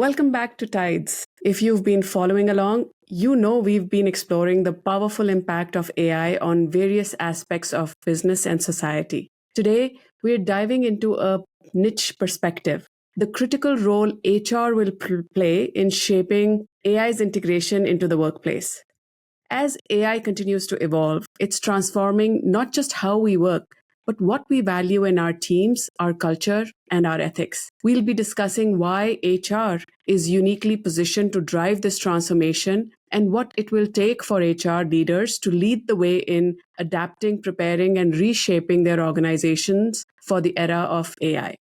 Welcome back to TIDES. If you've been following along, you know we've been exploring the powerful impact of AI on various aspects of business and society. Today, we're diving into a niche perspective, the critical role HR will play in shaping AI's integration into the workplace. As AI continues to evolve, it's transforming not just how we work, but what we value in our teams, our culture, and our ethics. We'll be discussing why HR is uniquely positioned to drive this transformation and what it will take for HR leaders to lead the way in adapting, preparing, and reshaping their organizations for the era of AI.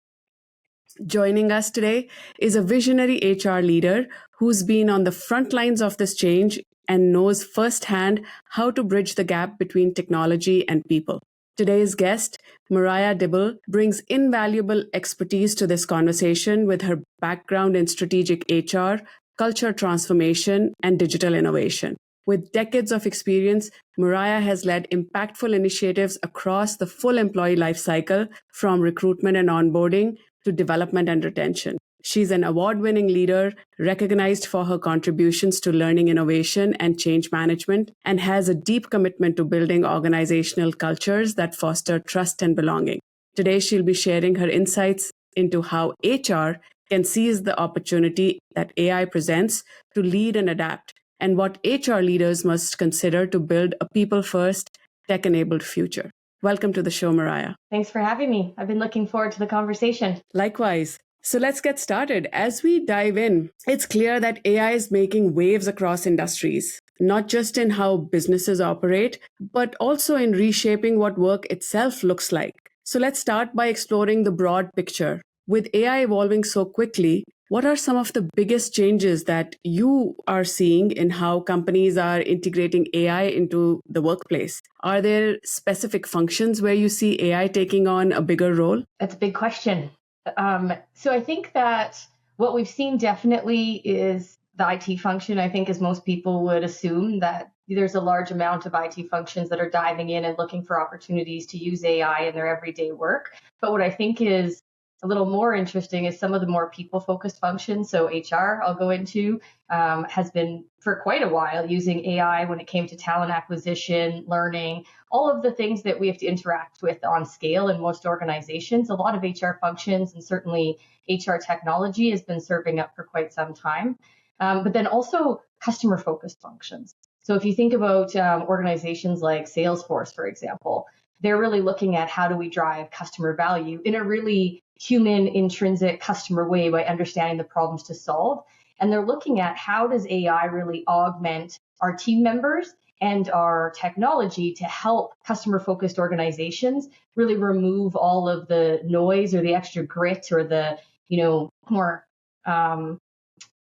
Joining us today is a visionary HR leader who's been on the front lines of this change and knows firsthand how to bridge the gap between technology and people. Today's guest, Meriya Dyble, brings invaluable expertise to this conversation with her background in strategic HR, culture transformation, and digital innovation. With decades of experience, Meriya has led impactful initiatives across the full employee lifecycle, from recruitment and onboarding to development and retention. She's an award-winning leader, recognized for her contributions to learning innovation and change management, and has a deep commitment to building organizational cultures that foster trust and belonging. Today, she'll be sharing her insights into how HR can seize the opportunity that AI presents to lead and adapt, and what HR leaders must consider to build a people-first, tech-enabled future. Welcome to the show, Meriya. Thanks for having me. I've been looking forward to the conversation. Likewise. So let's get started. As we dive in, it's clear that AI is making waves across industries, not just in how businesses operate, but also in reshaping what work itself looks like. So let's start by exploring the broad picture. With AI evolving so quickly, what are some of the biggest changes that you are seeing in how companies are integrating AI into the workplace? Are there specific functions where you see AI taking on a bigger role? That's a big question. So I think that what we've seen definitely is the IT function. I think as most people would assume that there's a large amount of IT functions that are diving in and looking for opportunities to use AI in their everyday work. But what I think is a little more interesting is some of the more people-focused functions. So HR, I'll go into, has been for quite a while using AI when it came to talent acquisition, learning, all of the things that we have to interact with on scale in most organizations. A lot of HR functions and certainly HR technology has been serving up for quite some time. But then also customer-focused functions. So if you think about organizations like Salesforce, for example, they're really looking at how do we drive customer value in a really human, intrinsic customer way by understanding the problems to solve. And they're looking at how does AI really augment our team members and our technology to help customer-focused organizations really remove all of the noise or the extra grit or the, more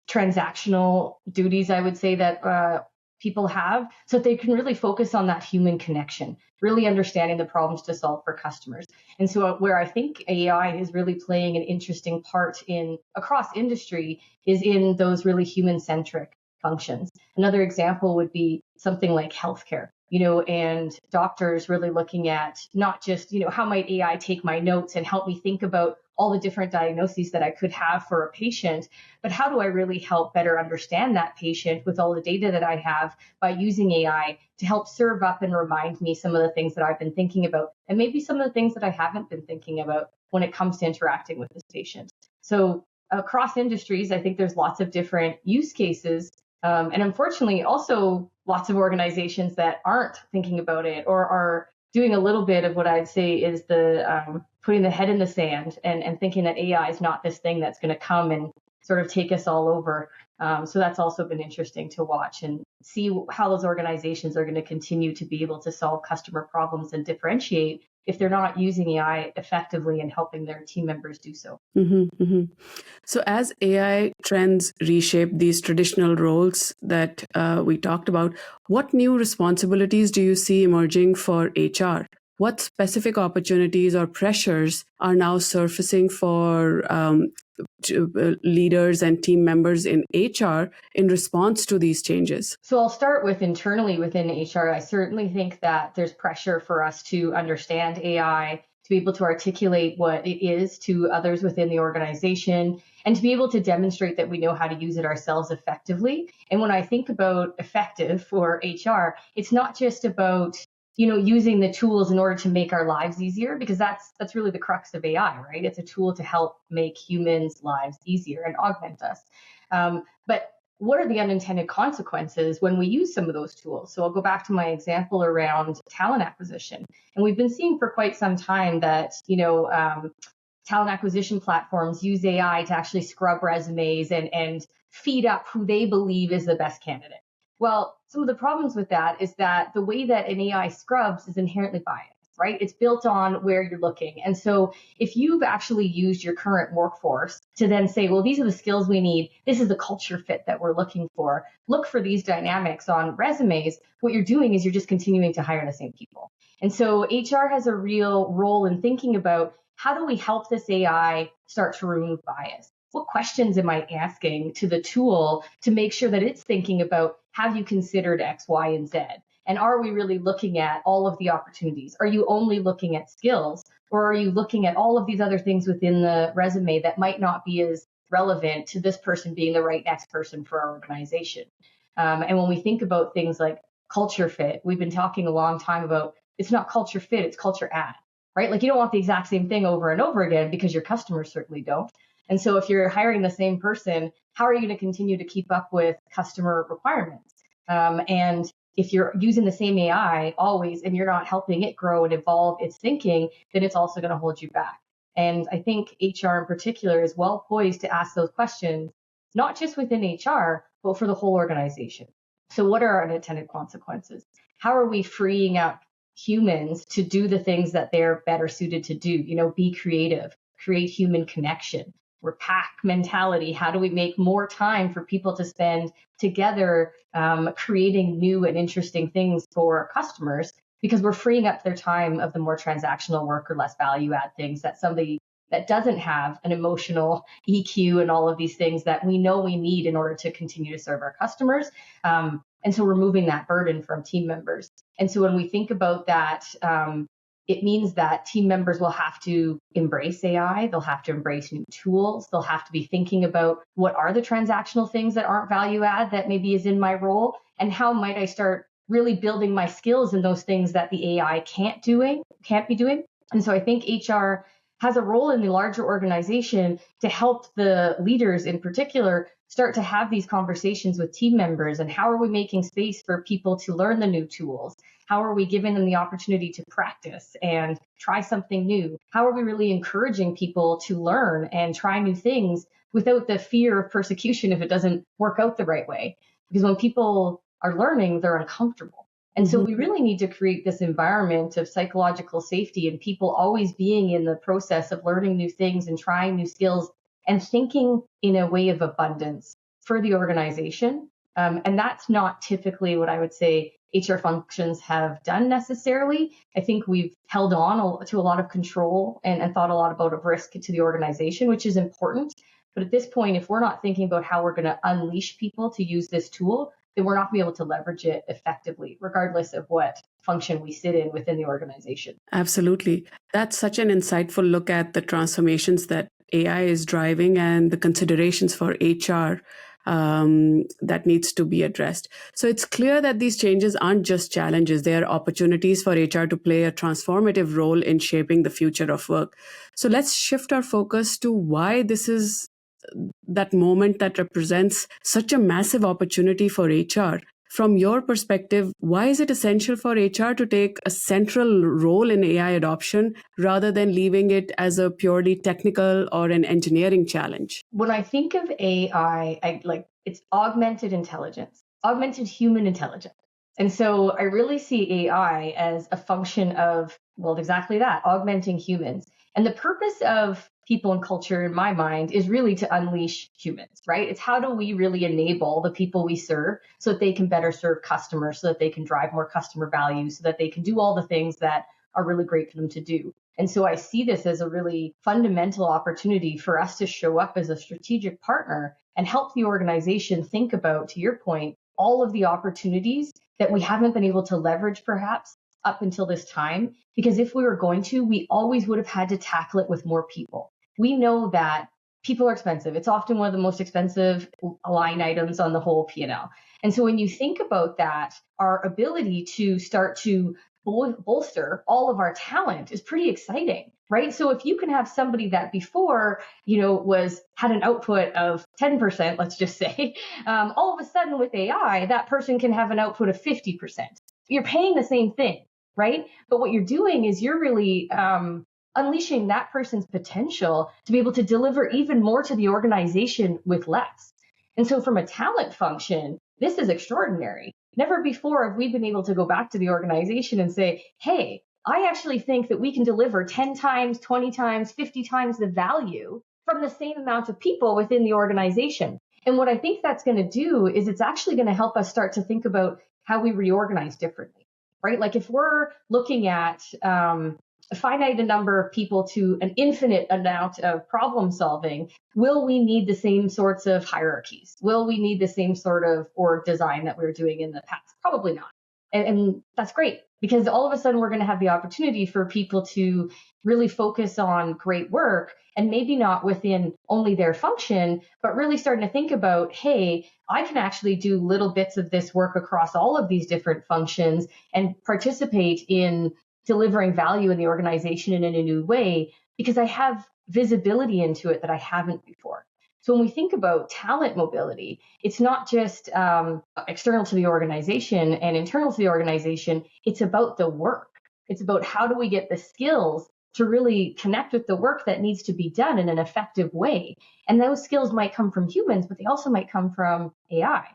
transactional duties, I would say, that people have, so that they can really focus on that human connection, really understanding the problems to solve for customers. And so where I think AI is really playing an interesting part in across industry is in those really human-centric functions. Another example would be something like healthcare, and doctors really looking at not just, how might AI take my notes and help me think about all the different diagnoses that I could have for a patient, but how do I really help better understand that patient with all the data that I have by using AI to help serve up and remind me some of the things that I've been thinking about, and maybe some of the things that I haven't been thinking about when it comes to interacting with this patient. So across industries, I think there's lots of different use cases, and unfortunately also lots of organizations that aren't thinking about it or are doing a little bit of what I'd say is the putting the head in the sand and thinking that AI is not this thing that's going to come and sort of take us all over. So that's also been interesting to watch and see how those organizations are going to continue to be able to solve customer problems and differentiate if they're not using AI effectively and helping their team members do so. Mm-hmm, mm-hmm. So as AI trends reshape these traditional roles that we talked about, what new responsibilities do you see emerging for HR? What specific opportunities or pressures are now surfacing for leaders and team members in HR in response to these changes? So I'll start with internally within HR. I certainly think that there's pressure for us to understand AI to be able to articulate what it is to others within the organization, and to be able to demonstrate that we know how to use it ourselves effectively. And when I think about effective for HR, it's not just about using the tools in order to make our lives easier, because that's really the crux of AI, right? It's a tool to help make humans' lives easier and augment us. But what are the unintended consequences when we use some of those tools? So I'll go back to my example around talent acquisition. And we've been seeing for quite some time that, talent acquisition platforms use AI to actually scrub resumes and feed up who they believe is the best candidate. Well, some of the problems with that is that the way that an AI scrubs is inherently biased, right? It's built on where you're looking. And so if you've actually used your current workforce to then say, well, these are the skills we need, this is the culture fit that we're looking for, look for these dynamics on resumes, what you're doing is you're just continuing to hire the same people. And so HR has a real role in thinking about, how do we help this AI start to remove bias? What questions am I asking to the tool to make sure that it's thinking about, have you considered X, Y, and Z? And are we really looking at all of the opportunities? Are you only looking at skills, or are you looking at all of these other things within the resume that might not be as relevant to this person being the right next person for our organization? And when we think about things like culture fit, we've been talking a long time about, it's not culture fit, it's culture add, right? Like, you don't want the exact same thing over and over again, because your customers certainly don't. And so if you're hiring the same person, how are you going to continue to keep up with customer requirements? And if you're using the same AI always and you're not helping it grow and evolve its thinking, then it's also going to hold you back. And I think HR in particular is well poised to ask those questions, not just within HR, but for the whole organization. So what are our unintended consequences? How are we freeing up humans to do the things that they're better suited to do? Be creative, create human connection. We're pack mentality. How do we make more time for people to spend together, creating new and interesting things for customers? Because we're freeing up their time of the more transactional work or less value add things that somebody that doesn't have an emotional EQ and all of these things that we know we need in order to continue to serve our customers. And so removing that burden from team members. And so when we think about that, it means that team members will have to embrace AI. They'll have to embrace new tools. They'll have to be thinking about, what are the transactional things that aren't value add that maybe is in my role? And how might I start really building my skills in those things that the AI can't be doing? And so I think HR has a role in the larger organization to help the leaders in particular start to have these conversations with team members. And how are we making space for people to learn the new tools? How are we giving them the opportunity to practice and try something new? How are we really encouraging people to learn and try new things without the fear of persecution if it doesn't work out the right way? Because when people are learning, they're uncomfortable. And so we really need to create this environment of psychological safety and people always being in the process of learning new things and trying new skills and thinking in a way of abundance for the organization. And that's not typically what I would say HR functions have done necessarily. I think we've held on to a lot of control and thought a lot about of risk to the organization, which is important. But at this point, if we're not thinking about how we're going to unleash people to use this tool, then we're not going to be able to leverage it effectively, regardless of what function we sit in within the organization. Absolutely. That's such an insightful look at the transformations that AI is driving and the considerations for HR that needs to be addressed. So it's clear that these changes aren't just challenges, they are opportunities for HR to play a transformative role in shaping the future of work. So let's shift our focus to why this is that moment that represents such a massive opportunity for HR. From your perspective, why is it essential for HR to take a central role in AI adoption rather than leaving it as a purely technical or an engineering challenge? When I think of AI, it's augmented intelligence, augmented human intelligence. And so I really see AI as a function of, well, exactly that, augmenting humans. And the purpose of people and culture, in my mind, is really to unleash humans, right? It's how do we really enable the people we serve so that they can better serve customers, so that they can drive more customer value, so that they can do all the things that are really great for them to do. And so I see this as a really fundamental opportunity for us to show up as a strategic partner and help the organization think about, to your point, all of the opportunities that we haven't been able to leverage perhaps up until this time, because if we were going to, we always would have had to tackle it with more people. We know that people are expensive. It's often one of the most expensive line items on the whole P&L. And so when you think about that, our ability to start to bolster all of our talent is pretty exciting, right? So if you can have somebody that before, had an output of 10%, let's just say, all of a sudden with AI, that person can have an output of 50%. You're paying the same thing, right? But what you're doing is you're really unleashing that person's potential to be able to deliver even more to the organization with less. And so from a talent function, this is extraordinary. Never before have we been able to go back to the organization and say, hey, I actually think that we can deliver 10 times, 20 times, 50 times the value from the same amount of people within the organization. And what I think that's going to do is it's actually going to help us start to think about how we reorganize differently, right? Like if we're looking at a finite number of people to an infinite amount of problem solving, will we need the same sorts of hierarchies? Will we need the same sort of org design that we were doing in the past? Probably not. And that's great, because all of a sudden we're going to have the opportunity for people to really focus on great work, and maybe not within only their function, but really starting to think about, hey, I can actually do little bits of this work across all of these different functions and participate in delivering value in the organization in a new way, because I have visibility into it that I haven't before. So when we think about talent mobility, it's not just external to the organization and internal to the organization. It's about the work. It's about how do we get the skills to really connect with the work that needs to be done in an effective way. And those skills might come from humans, but they also might come from AI.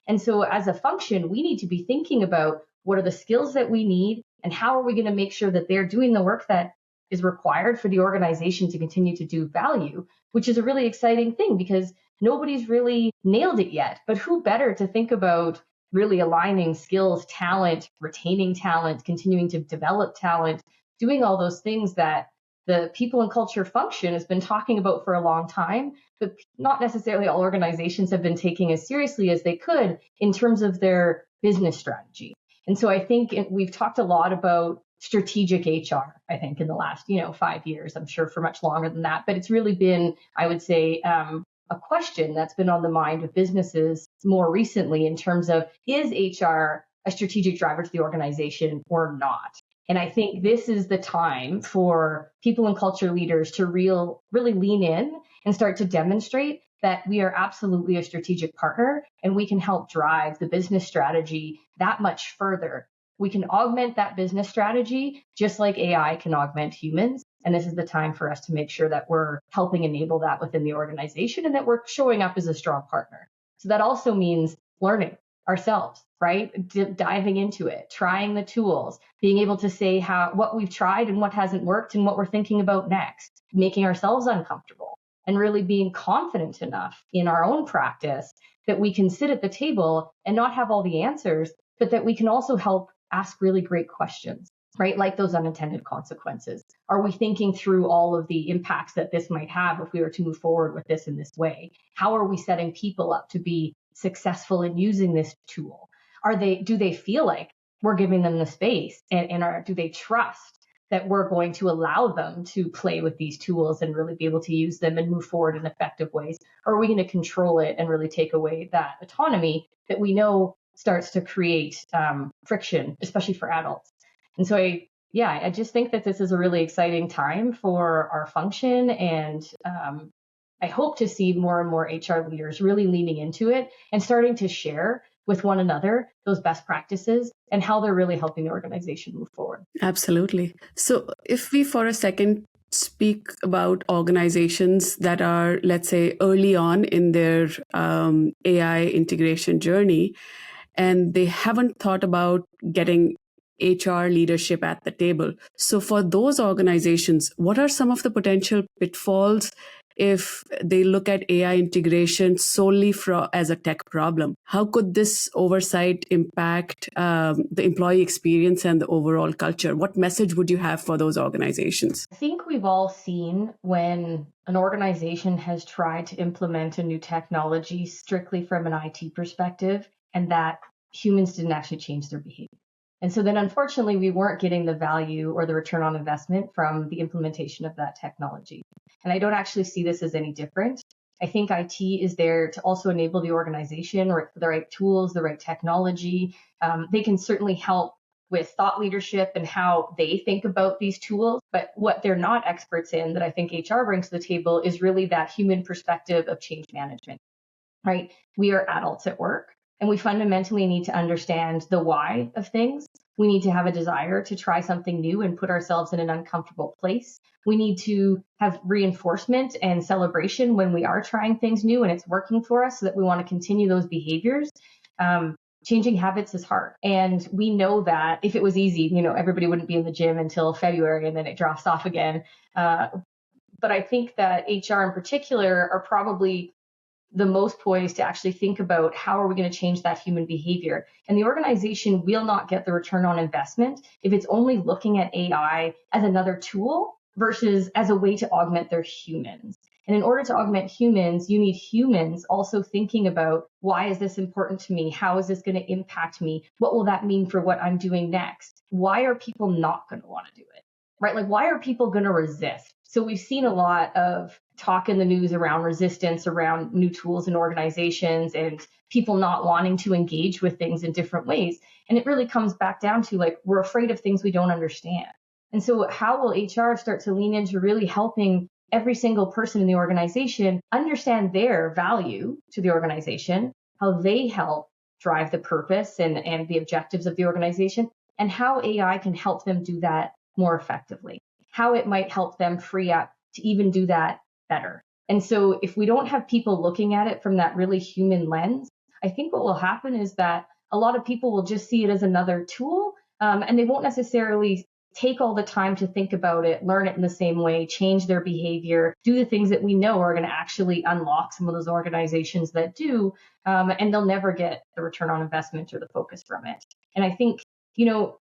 And so as a function, we need to be thinking about what are the skills that we need and how are we going to make sure that they're doing the work that is required for the organization to continue to do value, which is a really exciting thing because nobody's really nailed it yet. But who better to think about really aligning skills, talent, retaining talent, continuing to develop talent, doing all those things that the people and culture function has been talking about for a long time, but not necessarily all organizations have been taking as seriously as they could in terms of their business strategy. And so I think we've talked a lot about strategic HR, I think, in the last, 5 years, I'm sure for much longer than that. But it's really been, I would say, a question that's been on the mind of businesses more recently in terms of, is HR a strategic driver to the organization or not? And I think this is the time for people and culture leaders to really lean in and start to demonstrate that we are absolutely a strategic partner and we can help drive the business strategy that much further. We can augment that business strategy just like AI can augment humans. And this is the time for us to make sure that we're helping enable that within the organization and that we're showing up as a strong partner. So that also means learning ourselves, right? Diving into it, trying the tools, being able to say what we've tried and what hasn't worked and what we're thinking about next, making ourselves uncomfortable, and really being confident enough in our own practice that we can sit at the table and not have all the answers, but that we can also help ask really great questions, right? Like those unintended consequences. Are we thinking through all of the impacts that this might have if we were to move forward with this in this way? How are we setting people up to be successful in using this tool? Do they feel like we're giving them the space and do they trust that we're going to allow them to play with these tools and really be able to use them and move forward in effective ways? Or are we going to control it and really take away that autonomy that we know starts to create friction, especially for adults? And so I just think that this is a really exciting time for our function. And I hope to see more and more HR leaders really leaning into it and starting to share with one another those best practices and how they're really helping the organization move forward. Absolutely. So if we for a second speak about organizations that are, let's say, early on in their AI integration journey, and they haven't thought about getting HR leadership at the table. So for those organizations, what are some of the potential pitfalls if they look at AI integration solely as a tech problem? How could this oversight impact the employee experience and the overall culture? What message would you have for those organizations? I think we've all seen when an organization has tried to implement a new technology strictly from an IT perspective, and that humans didn't actually change their behavior. And so then unfortunately, we weren't getting the value or the return on investment from the implementation of that technology. And I don't actually see this as any different. I think IT is there to also enable the organization with the right tools, the right technology. They can certainly help with thought leadership and how they think about these tools. But what they're not experts in that I think HR brings to the table is really that human perspective of change management, right? We are adults at work and we fundamentally need to understand the why of things. We need to have a desire to try something new and put ourselves in an uncomfortable place. We need to have reinforcement and celebration when we are trying things new and it's working for us so that we want to continue those behaviors. Changing habits is hard. And we know that if it was easy, everybody wouldn't be in the gym until February and then it drops off again. But I think that HR in particular are probably the most poised to actually think about how are we going to change that human behavior. And the organization will not get the return on investment if it's only looking at AI as another tool versus as a way to augment their humans. And in order to augment humans, you need humans also thinking about why is this important to me? How is this going to impact me? What will that mean for what I'm doing next? Why are people not going to want to do it? Right? Like, why are people going to resist? So we've seen a lot of talk in the news around resistance, around new tools and organizations and people not wanting to engage with things in different ways. And it really comes back down to like, we're afraid of things we don't understand. And so how will HR start to lean into really helping every single person in the organization understand their value to the organization, how they help drive the purpose and the objectives of the organization, and how AI can help them do that more effectively, how it might help them free up to even do that better. And so if we don't have people looking at it from that really human lens, I think what will happen is that a lot of people will just see it as another tool, and they won't necessarily take all the time to think about it, learn it in the same way, change their behavior, do the things that we know are going to actually unlock some of those organizations that do, and they'll never get the return on investment or the focus from it. And I think,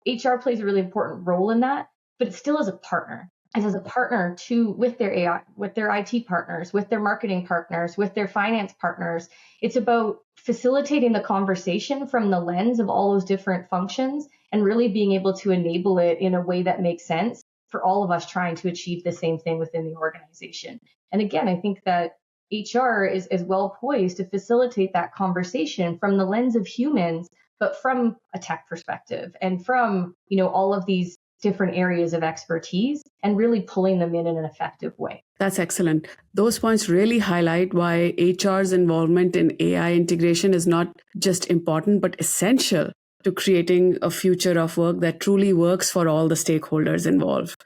HR plays a really important role in that, but it still is a partner. As a partner with their AI, with their IT partners, with their marketing partners, with their finance partners. It's about facilitating the conversation from the lens of all those different functions and really being able to enable it in a way that makes sense for all of us trying to achieve the same thing within the organization. And again, I think that HR is well poised to facilitate that conversation from the lens of humans, but from a tech perspective and from, all of these different areas of expertise and really pulling them in an effective way. That's excellent. Those points really highlight why HR's involvement in AI integration is not just important, but essential to creating a future of work that truly works for all the stakeholders involved.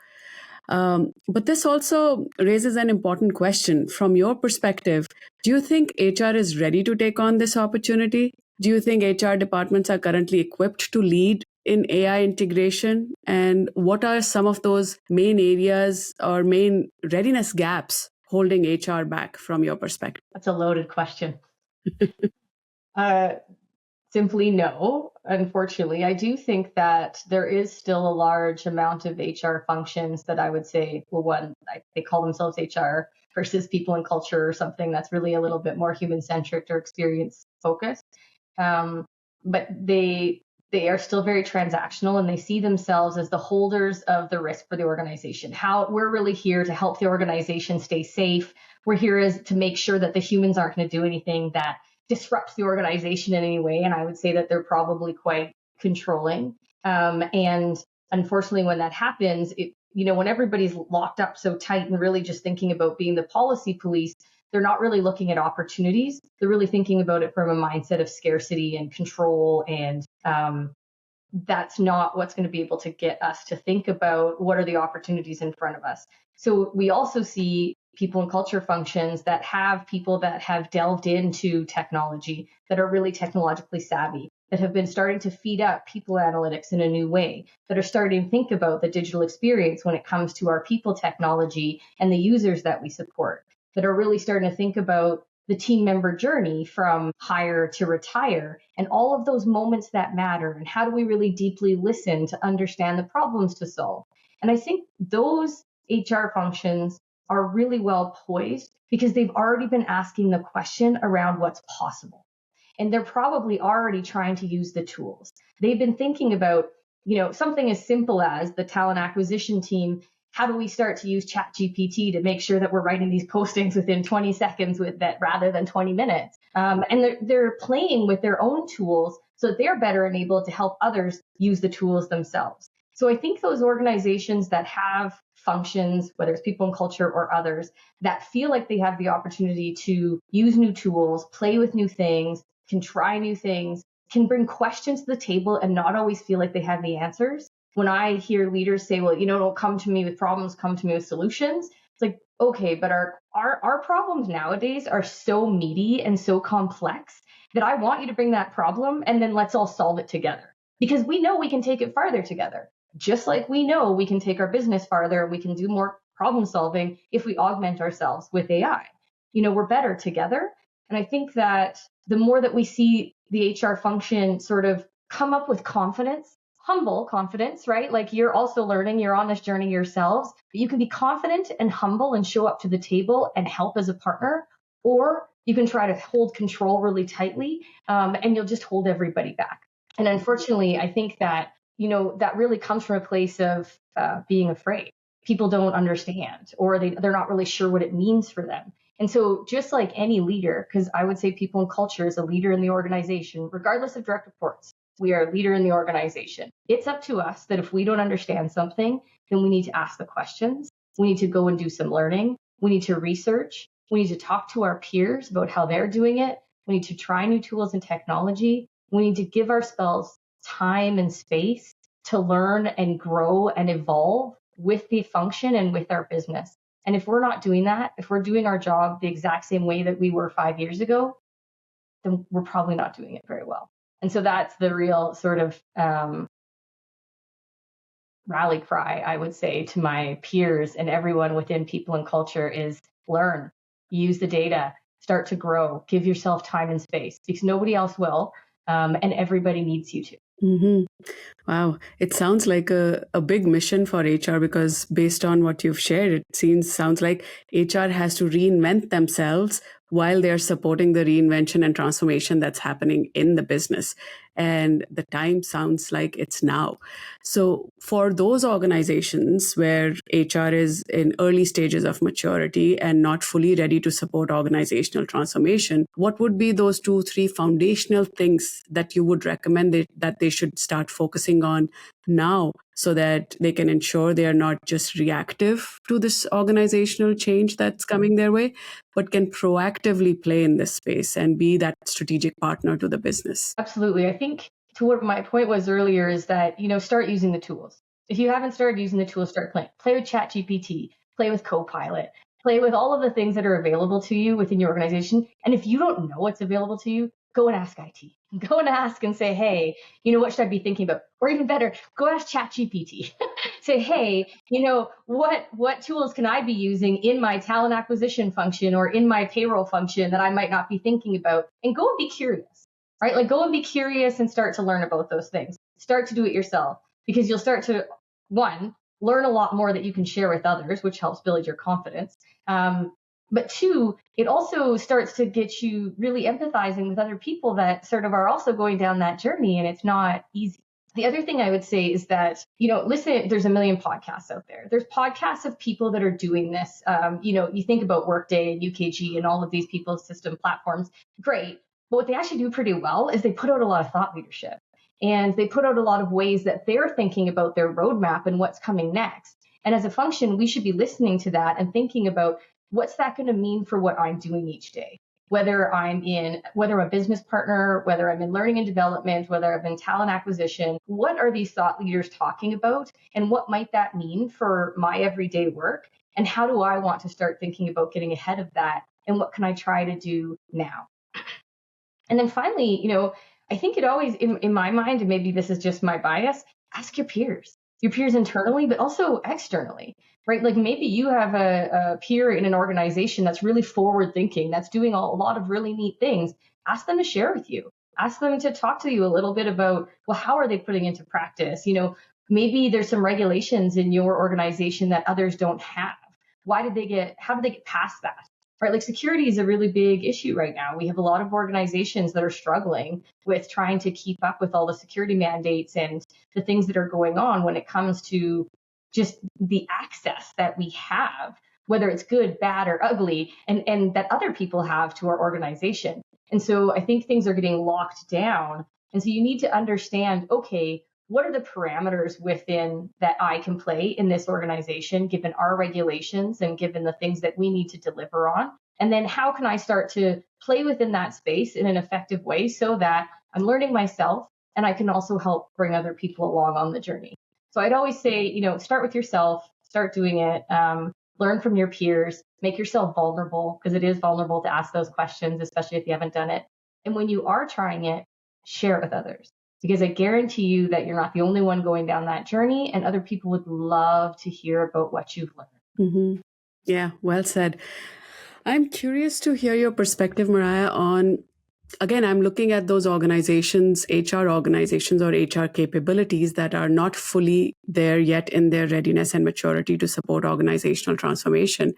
But this also raises an important question. From your perspective, do you think HR is ready to take on this opportunity? Do you think HR departments are currently equipped to lead in AI integration? And what are some of those main areas or main readiness gaps holding HR back from your perspective? That's a loaded question. Simply no, unfortunately. I do think that there is still a large amount of HR functions that I would say, they call themselves HR versus people and culture or something that's really a little bit more human-centric or experience-focused. But they are still very transactional and they see themselves as the holders of the risk for the organization. We're really here to help the organization stay safe. We're here to make sure that the humans aren't going to do anything that disrupts the organization in any way. And I would say that they're probably quite controlling. And unfortunately, when that happens, when everybody's locked up so tight and really just thinking about being the policy police, they're not really looking at opportunities. They're really thinking about it from a mindset of scarcity and control. And that's not what's going to be able to get us to think about what are the opportunities in front of us. So we also see people and culture functions that have people that have delved into technology, that are really technologically savvy, that have been starting to feed up people analytics in a new way, that are starting to think about the digital experience when it comes to our people technology and the users that we support, that are really starting to think about the team member journey from hire to retire and all of those moments that matter. And how do we really deeply listen to understand the problems to solve? And I think those HR functions are really well poised because they've already been asking the question around what's possible. And they're probably already trying to use the tools. They've been thinking about something as simple as the talent acquisition team. How do we start to use ChatGPT to make sure that we're writing these postings within 20 seconds with that rather than 20 minutes? And they're playing with their own tools so that they're better enabled to help others use the tools themselves. So I think those organizations that have functions, whether it's people and culture or others, that feel like they have the opportunity to use new tools, play with new things, can try new things, can bring questions to the table and not always feel like they have the answers. When I hear leaders say, well, don't come to me with problems, come to me with solutions. It's like, okay, but our problems nowadays are so meaty and so complex that I want you to bring that problem and then let's all solve it together. Because we know we can take it farther together. Just like we know we can take our business farther, we can do more problem solving if we augment ourselves with AI. We're better together. And I think that the more that we see the HR function sort of come up with confidence, humble confidence, right? Like you're also learning, you're on this journey yourselves, but you can be confident and humble and show up to the table and help as a partner, or you can try to hold control really tightly and you'll just hold everybody back. And unfortunately, I think that, that really comes from a place of being afraid. People don't understand, or they're not really sure what it means for them. And so just like any leader, because I would say people and culture is a leader in the organization, regardless of direct reports, we are a leader in the organization. It's up to us that if we don't understand something, then we need to ask the questions. We need to go and do some learning. We need to research. We need to talk to our peers about how they're doing it. We need to try new tools and technology. We need to give ourselves time and space to learn and grow and evolve with the function and with our business. And if we're not doing that, if we're doing our job the exact same way that we were 5 years ago, then we're probably not doing it very well. And so that's the real sort of rally cry, I would say, to my peers and everyone within people and culture is learn, use the data, start to grow, give yourself time and space because nobody else will. And everybody needs you to. Mm-hmm. Wow. It sounds like a big mission for HR because based on what you've shared, it sounds like HR has to reinvent themselves while they're supporting the reinvention and transformation that's happening in the business. And the time sounds like it's now. So for those organizations where HR is in early stages of maturity and not fully ready to support organizational transformation, what would be those 2-3 foundational things that you would recommend that they should start focusing on now so that they can ensure they are not just reactive to this organizational change that's coming their way, but can proactively play in this space and be that strategic partner to the business? Absolutely. I think to what my point was earlier is that, start using the tools. If you haven't started using the tools, start playing. Play with ChatGPT, play with Copilot, play with all of the things that are available to you within your organization. And if you don't know what's available to you, go and ask IT. Go and ask and say, hey, what should I be thinking about? Or even better, go ask ChatGPT. Say, hey, what tools can I be using in my talent acquisition function or in my payroll function that I might not be thinking about? And go and be curious, right? Like go and be curious and start to learn about those things. Start to do it yourself because you'll start to, one, learn a lot more that you can share with others, which helps build your confidence. But two, it also starts to get you really empathizing with other people that sort of are also going down that journey, and it's not easy. The other thing I would say is that, listen, there's a million podcasts out there. There's podcasts of people that are doing this. You think about Workday and UKG and all of these people system platforms. Great. But what they actually do pretty well is they put out a lot of thought leadership. And they put out a lot of ways that they're thinking about their roadmap and what's coming next. And as a function, we should be listening to that and thinking about what's that going to mean for what I'm doing each day? Whether I'm a business partner, whether I'm in learning and development, whether I'm in talent acquisition, what are these thought leaders talking about? And what might that mean for my everyday work? And how do I want to start thinking about getting ahead of that? And what can I try to do now? And then finally, I think it always, in my mind, and maybe this is just my bias, ask your peers internally, but also externally, right? Like maybe you have a peer in an organization that's really forward thinking, that's doing a lot of really neat things. Ask them to share with you. Ask them to talk to you a little bit about, well, how are they putting into practice? Maybe there's some regulations in your organization that others don't have. How did they get past that? right? Like security is a really big issue right now. We have a lot of organizations that are struggling with trying to keep up with all the security mandates and the things that are going on when it comes to just the access that we have, whether it's good, bad, or ugly, and that other people have to our organization. And so I think things are getting locked down. And so you need to understand, okay, what are the parameters within that I can play in this organization, given our regulations and given the things that we need to deliver on? And then how can I start to play within that space in an effective way so that I'm learning myself and I can also help bring other people along on the journey? So I'd always say, start with yourself, start doing it, learn from your peers, make yourself vulnerable because it is vulnerable to ask those questions, especially if you haven't done it. And when you are trying it, share it with others because I guarantee you that you're not the only one going down that journey and other people would love to hear about what you've learned. Mm-hmm. Yeah, well said. I'm curious to hear your perspective, Meriya, on, again, I'm looking at those organizations, HR organizations or HR capabilities that are not fully there yet in their readiness and maturity to support organizational transformation.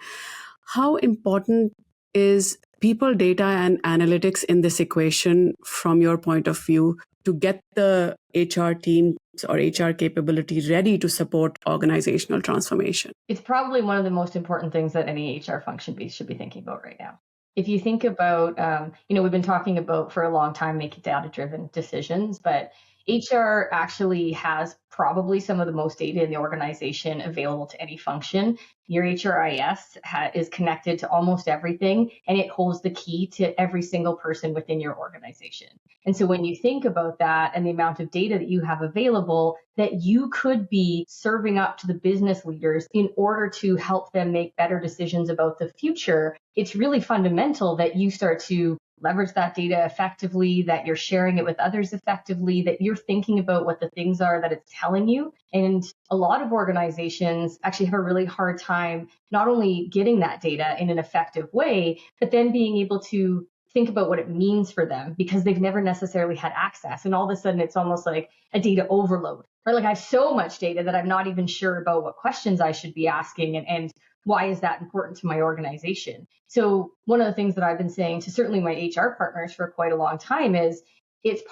How important is people, data, and analytics in this equation from your point of view to get the HR teams or HR capability ready to support organizational transformation? It's probably one of the most important things that any HR function should be thinking about right now. If you think about, we've been talking about for a long time making data-driven decisions, but HR actually has probably some of the most data in the organization available to any function. Your HRIS is connected to almost everything, and it holds the key to every single person within your organization. And so when you think about that and the amount of data that you have available that you could be serving up to the business leaders in order to help them make better decisions about the future, it's really fundamental that you start to leverage that data effectively, that you're sharing it with others effectively, that you're thinking about what the things are that it's telling you. And a lot of organizations actually have a really hard time not only getting that data in an effective way, but then being able to think about what it means for them because they've never necessarily had access. And all of a sudden, it's almost like a data overload, right? Like I have so much data that I'm not even sure about what questions I should be asking and why is that important to my organization? So one of the things that I've been saying to certainly my HR partners for quite a long time is it's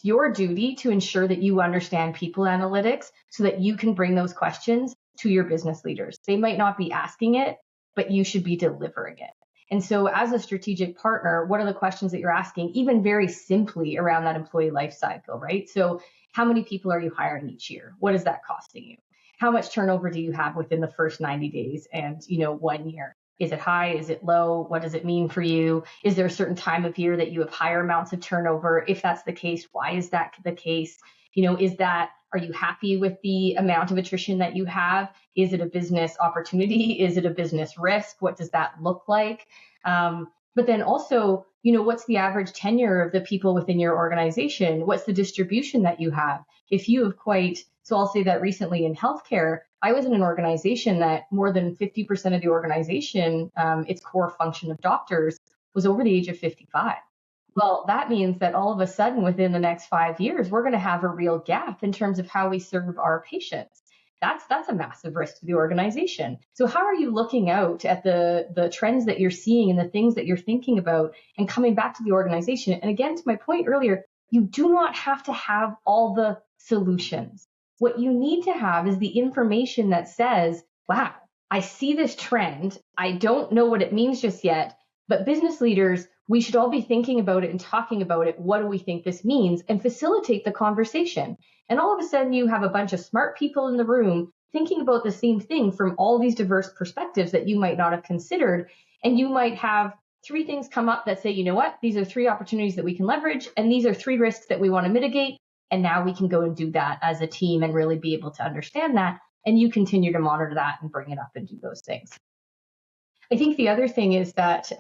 your duty to ensure that you understand people analytics so that you can bring those questions to your business leaders. They might not be asking it, but you should be delivering it. And so as a strategic partner, what are the questions that you're asking, even very simply around that employee life cycle, right? So how many people are you hiring each year? What is that costing you? How much turnover do you have within the first 90 days and, 1 year? Is it high? Is it low? What does it mean for you? Is there a certain time of year that you have higher amounts of turnover? If that's the case, why is that the case? Are you happy with the amount of attrition that you have? Is it a business opportunity? Is it a business risk? What does that look like? But then also, what's the average tenure of the people within your organization? What's the distribution that you have? If you have so I'll say that recently in healthcare, I was in an organization that more than 50% of the organization, its core function of doctors, was over the age of 55. Well, that means that all of a sudden within the next 5 years, we're going to have a real gap in terms of how we serve our patients. That's a massive risk to the organization. So how are you looking out at the trends that you're seeing and the things that you're thinking about and coming back to the organization? And again, to my point earlier, you do not have to have all the solutions. What you need to have is the information that says, wow, I see this trend. I don't know what it means just yet, but business leaders, we should all be thinking about it and talking about it. What do we think this means? And facilitate the conversation. And all of a sudden you have a bunch of smart people in the room thinking about the same thing from all these diverse perspectives that you might not have considered. And you might have 3 things come up that say, you know what, these are 3 opportunities that we can leverage. And these are 3 risks that we want to mitigate. And now we can go and do that as a team and really be able to understand that. And you continue to monitor that and bring it up and do those things. I think the other thing is that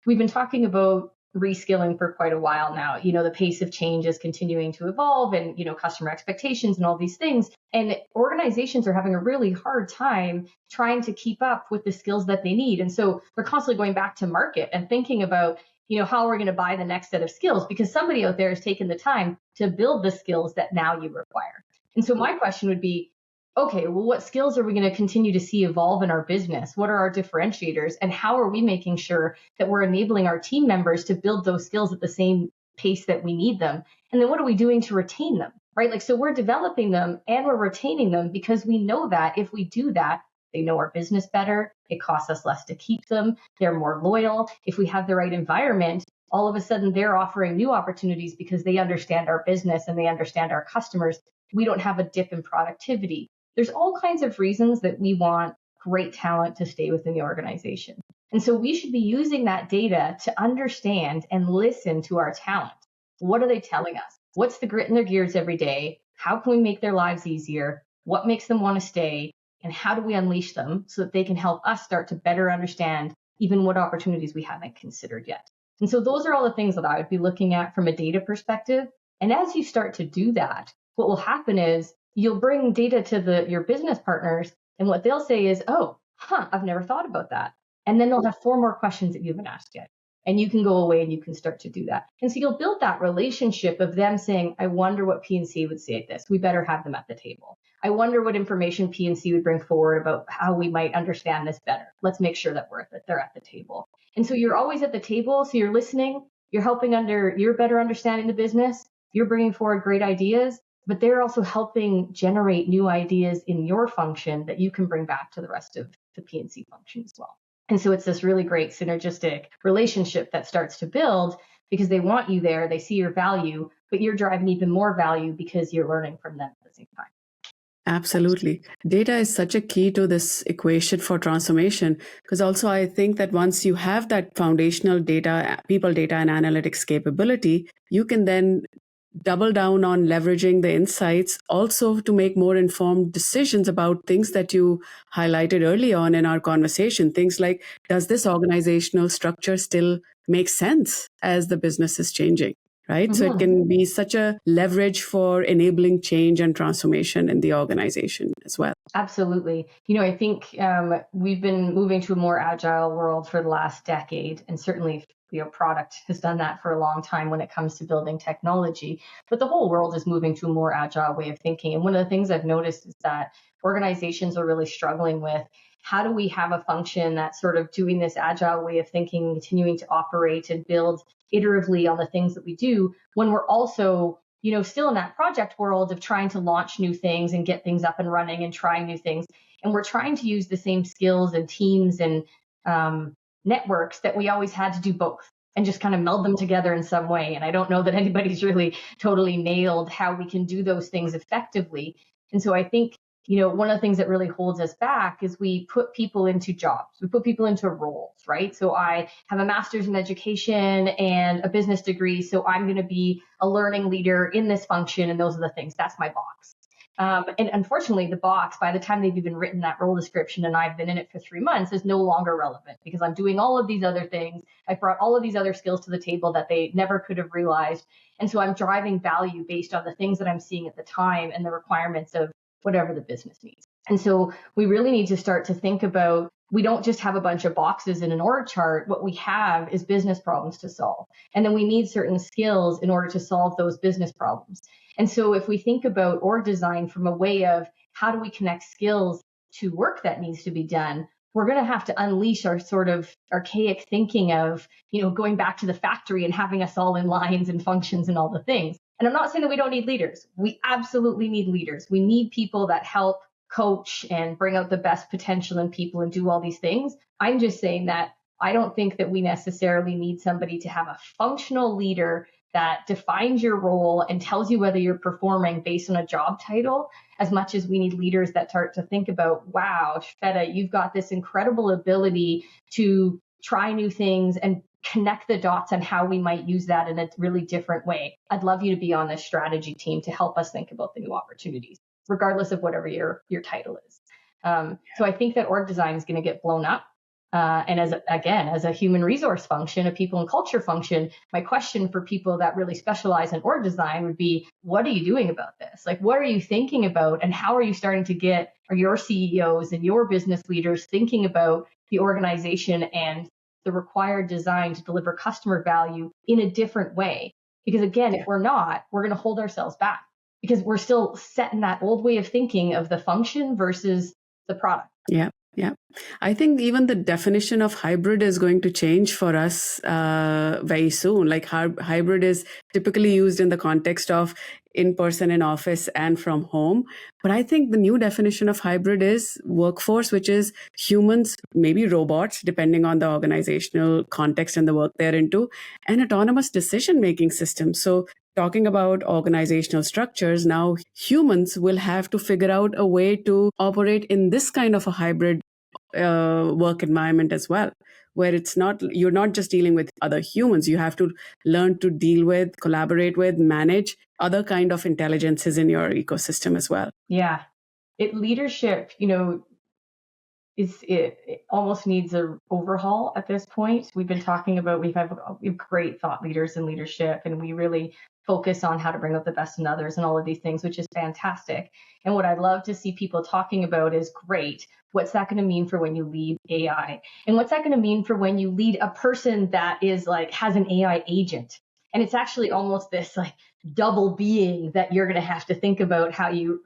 we've been talking about reskilling for quite a while now. The pace of change is continuing to evolve and, customer expectations and all these things. And organizations are having a really hard time trying to keep up with the skills that they need. And so they're constantly going back to market and thinking about, how we're going to buy the next set of skills because somebody out there has taken the time to build the skills that now you require. And so my question would be, okay, well, what skills are we going to continue to see evolve in our business? What are our differentiators? And how are we making sure that we're enabling our team members to build those skills at the same pace that we need them? And then what are we doing to retain them, right? Like, so we're developing them and we're retaining them because we know that if we do that, they know our business better. It costs us less to keep them. They're more loyal. If we have the right environment, all of a sudden they're offering new opportunities because they understand our business and they understand our customers. We don't have a dip in productivity. There's all kinds of reasons that we want great talent to stay within the organization. And so we should be using that data to understand and listen to our talent. What are they telling us? What's the grit in their gears every day? How can we make their lives easier? What makes them want to stay? And how do we unleash them so that they can help us start to better understand even what opportunities we haven't considered yet? And so those are all the things that I would be looking at from a data perspective. And as you start to do that, what will happen is you'll bring data to your business partners, and what they'll say is, oh, I've never thought about that. And then they'll have 4 more questions that you haven't asked yet. And you can go away and you can start to do that. And so you'll build that relationship of them saying, I wonder what P&C would say at this. We better have them at the table. I wonder what information P&C would bring forward about how we might understand this better. Let's make sure that they're at the table. And so you're always at the table. So you're listening, you're helping you're better understanding the business, you're bringing forward great ideas, but they're also helping generate new ideas in your function that you can bring back to the rest of the P&C function as well. And so it's this really great synergistic relationship that starts to build because they want you there, they see your value, but you're driving even more value because you're learning from them at the same time. Absolutely. Data is such a key to this equation for transformation because also I think that once you have that foundational data, people data and analytics capability, you can then double down on leveraging the insights also to make more informed decisions about things that you highlighted early on in our conversation. Things like, does this organizational structure still make sense as the business is changing? Right. So it can be such a leverage for enabling change and transformation in the organization as well. Absolutely. I think we've been moving to a more agile world for the last decade, and certainly product has done that for a long time when it comes to building technology. But the whole world is moving to a more agile way of thinking. And one of the things I've noticed is that organizations are really struggling with how do we have a function that's sort of doing this agile way of thinking, continuing to operate and build iteratively on the things that we do when we're also still in that project world of trying to launch new things and get things up and running and trying new things. And we're trying to use the same skills and teams and networks that we always had to do both and just kind of meld them together in some way. And I don't know that anybody's really totally nailed how we can do those things effectively. And so I think one of the things that really holds us back is we put people into jobs. We put people into roles, right? So I have a master's in education and a business degree. So I'm going to be a learning leader in this function. And those are the things. That's my box. And unfortunately, the box, by the time they've even written that role description and I've been in it for 3 months, is no longer relevant because I'm doing all of these other things. I brought all of these other skills to the table that they never could have realized. And so I'm driving value based on the things that I'm seeing at the time and the requirements of whatever the business needs. And so we really need to start to think about, we don't just have a bunch of boxes in an org chart. What we have is business problems to solve. And then we need certain skills in order to solve those business problems. And so if we think about org design from a way of how do we connect skills to work that needs to be done, we're going to have to unleash our sort of archaic thinking of, going back to the factory and having us all in lines and functions and all the things. And I'm not saying that we don't need leaders. We absolutely need leaders. We need people that help coach and bring out the best potential in people and do all these things. I'm just saying that I don't think that we necessarily need somebody to have a functional leader that defines your role and tells you whether you're performing based on a job title, as much as we need leaders that start to think about, wow, Shweta, you've got this incredible ability to try new things and connect the dots on how we might use that in a really different way. I'd love you to be on this strategy team to help us think about the new opportunities, regardless of whatever your title is. So I think that org design is going to get blown up. And as a human resource function, a people and culture function, my question for people that really specialize in org design would be, what are you doing about this? Like, what are you thinking about? And how are you starting to get your CEOs and your business leaders thinking about the organization and the required design to deliver customer value in a different way? Because again, if we're not, we're going to hold ourselves back. because we're still set in that old way of thinking of the function versus the product. Yeah. Yeah. I think even the definition of hybrid is going to change for us very soon. Like hybrid is typically used in the context of in person in office and from home. But I think the new definition of hybrid is workforce, which is humans, maybe robots, depending on the organizational context and the work they're into, and autonomous decision making systems. So talking about organizational structures, now humans will have to figure out a way to operate in this kind of a hybrid work environment as well, where you're not just dealing with other humans, you have to learn to deal with, collaborate with, manage other kind of intelligences in your ecosystem as well. Yeah. Leadership, it almost needs an overhaul at this point. We've been talking about, we have great thought leaders in leadership, and we really focus on how to bring out the best in others and all of these things, which is fantastic. And what I'd love to see people talking about is, great, what's that going to mean for when you lead AI? And what's that going to mean for when you lead a person that is like, has an AI agent? And it's actually almost this like double being that you're going to have to think about how you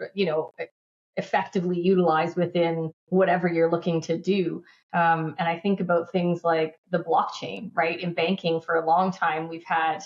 effectively utilize within whatever you're looking to do. And I think about things like the blockchain, right? In banking for a long time, we've had,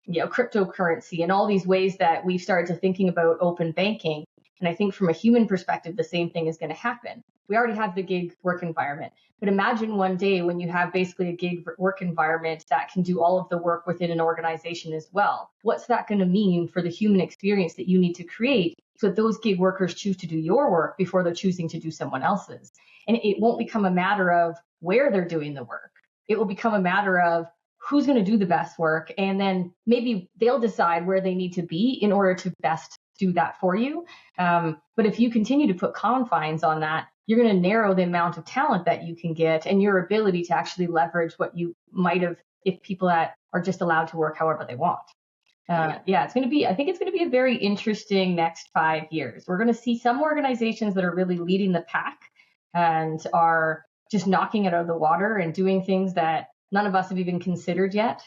cryptocurrency and all these ways that we've started to thinking about open banking. And I think from a human perspective, the same thing is going to happen. We already have the gig work environment, but imagine one day when you have basically a gig work environment that can do all of the work within an organization as well. What's that going to mean for the human experience that you need to create so that those gig workers choose to do your work before they're choosing to do someone else's? And it won't become a matter of where they're doing the work. It will become a matter of who's going to do the best work. And then maybe they'll decide where they need to be in order to best do that for you. But if you continue to put confines on that, you're going to narrow the amount of talent that you can get and your ability to actually leverage what you might have if people that are just allowed to work however they want. It's going to be, I think it's going to be a very interesting next 5 years. We're going to see some organizations that are really leading the pack and are just knocking it out of the water and doing things that none of us have even considered yet.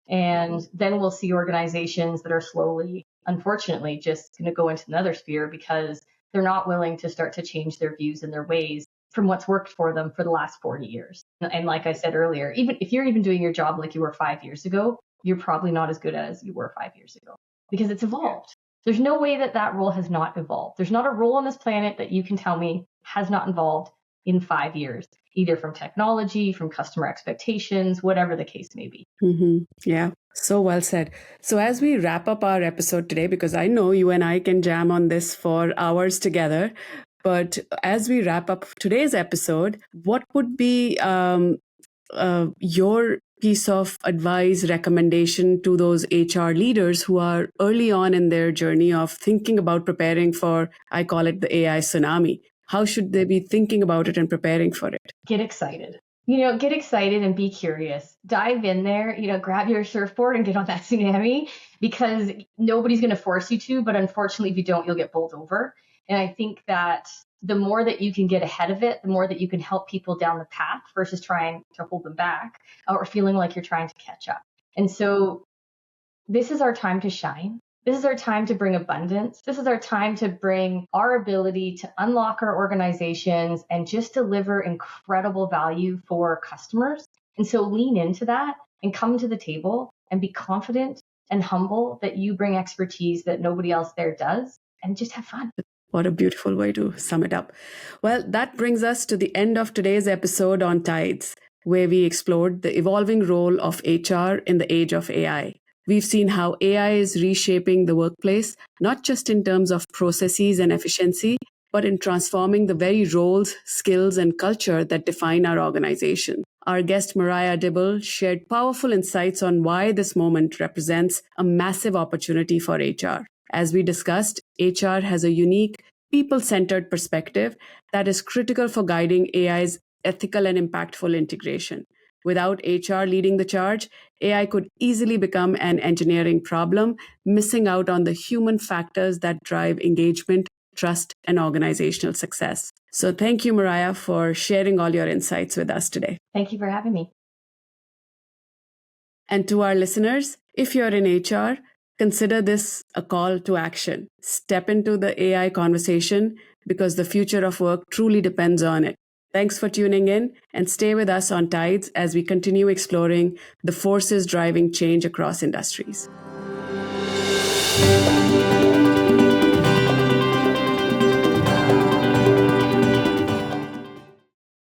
And then we'll see organizations that are slowly, unfortunately, just going to go into another sphere because they're not willing to start to change their views and their ways from what's worked for them for the last 40 years. And like I said earlier, even if you're even doing your job like you were 5 years ago, you're probably not as good as you were 5 years ago because it's evolved. There's no way that role has not evolved. There's not a role on this planet that you can tell me has not evolved in 5 years, either from technology, from customer expectations, whatever the case may be. Mm-hmm. Yeah, so well said. So as we wrap up our episode today, because I know you and I can jam on this for hours together, but as we wrap up today's episode, what would be your piece of advice, recommendation to those HR leaders who are early on in their journey of thinking about preparing for, I call it the AI tsunami? How should they be thinking about it and preparing for it? Get excited. Get excited and be curious. Dive in there, grab your surfboard and get on that tsunami because nobody's going to force you to, but unfortunately, if you don't, you'll get bowled over. And I think that the more that you can get ahead of it, the more that you can help people down the path versus trying to hold them back or feeling like you're trying to catch up. And so this is our time to shine. This is our time to bring abundance. This is our time to bring our ability to unlock our organizations and just deliver incredible value for customers. And so lean into that and come to the table and be confident and humble that you bring expertise that nobody else there does and just have fun. What a beautiful way to sum it up. Well, that brings us to the end of today's episode on TIDES, where we explored the evolving role of HR in the age of AI. We've seen how AI is reshaping the workplace, not just in terms of processes and efficiency, but in transforming the very roles, skills, and culture that define our organization. Our guest, Meriya Dyble, shared powerful insights on why this moment represents a massive opportunity for HR. As we discussed, HR has a unique, people-centered perspective that is critical for guiding AI's ethical and impactful integration. Without HR leading the charge, AI could easily become an engineering problem, missing out on the human factors that drive engagement, trust, and organizational success. So thank you, Meriya, for sharing all your insights with us today. Thank you for having me. And to our listeners, if you're in HR, Consider this a call to action. Step into the AI conversation because the future of work truly depends on it. Thanks for tuning in and stay with us on Tides as we continue exploring the forces driving change across industries.